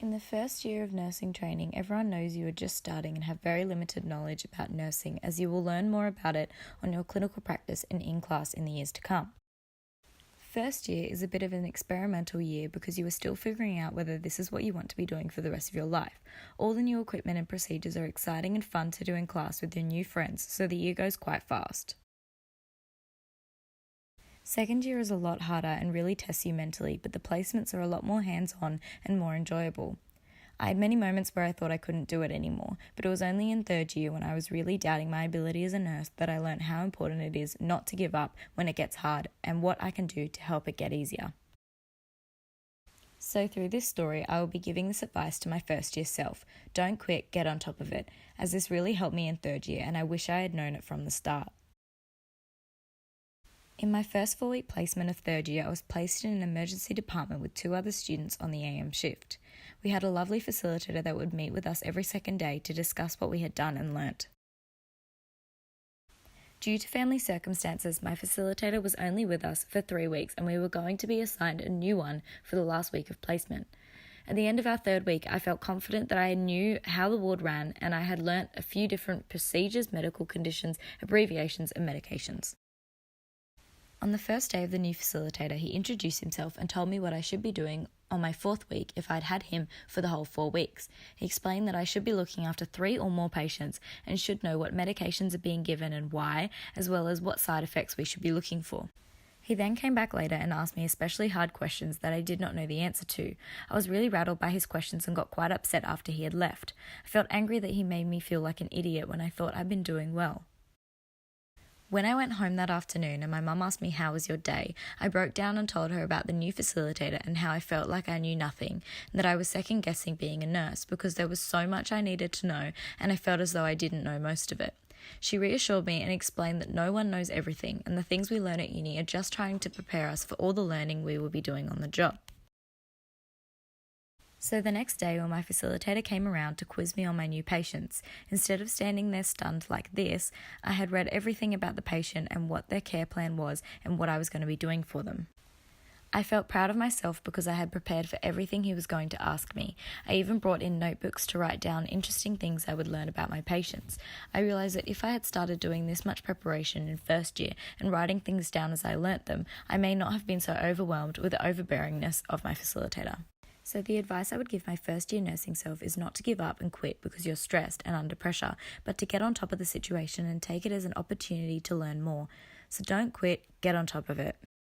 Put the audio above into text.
In the first year of nursing training, everyone knows you are just starting and have very limited knowledge about nursing, as you will learn more about it on your clinical practice and in class in the years to come. First year is a bit of an experimental year because you are still figuring out whether this is what you want to be doing for the rest of your life. All the new equipment and procedures are exciting and fun to do in class with your new friends, so the year goes quite fast. Second year is a lot harder and really tests you mentally, but the placements are a lot more hands-on and more enjoyable. I had many moments where I thought I couldn't do it anymore, but it was only in third year when I was really doubting my ability as a nurse that I learned how important it is not to give up when it gets hard and what I can do to help it get easier. So through this story, I will be giving this advice to my first year self. Don't quit, get on top of it, as this really helped me in third year and I wish I had known it from the start. In my first 4-week placement of third year, I was placed in an emergency department with 2 other students on the AM shift. We had a lovely facilitator that would meet with us every second day to discuss what we had done and learnt. Due to family circumstances, my facilitator was only with us for 3 weeks and we were going to be assigned a new one for the last week of placement. At the end of our third week, I felt confident that I knew how the ward ran and I had learnt a few different procedures, medical conditions, abbreviations and medications. On the first day of the new facilitator, he introduced himself and told me what I should be doing on my 4th week if I'd had him for the whole 4 weeks. He explained that I should be looking after 3 or more patients and should know what medications are being given and why, as well as what side effects we should be looking for. He then came back later and asked me especially hard questions that I did not know the answer to. I was really rattled by his questions and got quite upset after he had left. I felt angry that he made me feel like an idiot when I thought I'd been doing well. When I went home that afternoon and my mum asked me how was your day, I broke down and told her about the new facilitator and how I felt like I knew nothing, and that I was second guessing being a nurse because there was so much I needed to know and I felt as though I didn't know most of it. She reassured me and explained that no one knows everything and the things we learn at uni are just trying to prepare us for all the learning we will be doing on the job. So the next day when my facilitator came around to quiz me on my new patients, instead of standing there stunned like this, I had read everything about the patient and what their care plan was and what I was going to be doing for them. I felt proud of myself because I had prepared for everything he was going to ask me. I even brought in notebooks to write down interesting things I would learn about my patients. I realised that if I had started doing this much preparation in first year and writing things down as I learnt them, I may not have been so overwhelmed with the overbearingness of my facilitator. So the advice I would give my first year nursing self is not to give up and quit because you're stressed and under pressure, but to get on top of the situation and take it as an opportunity to learn more. So don't quit, get on top of it.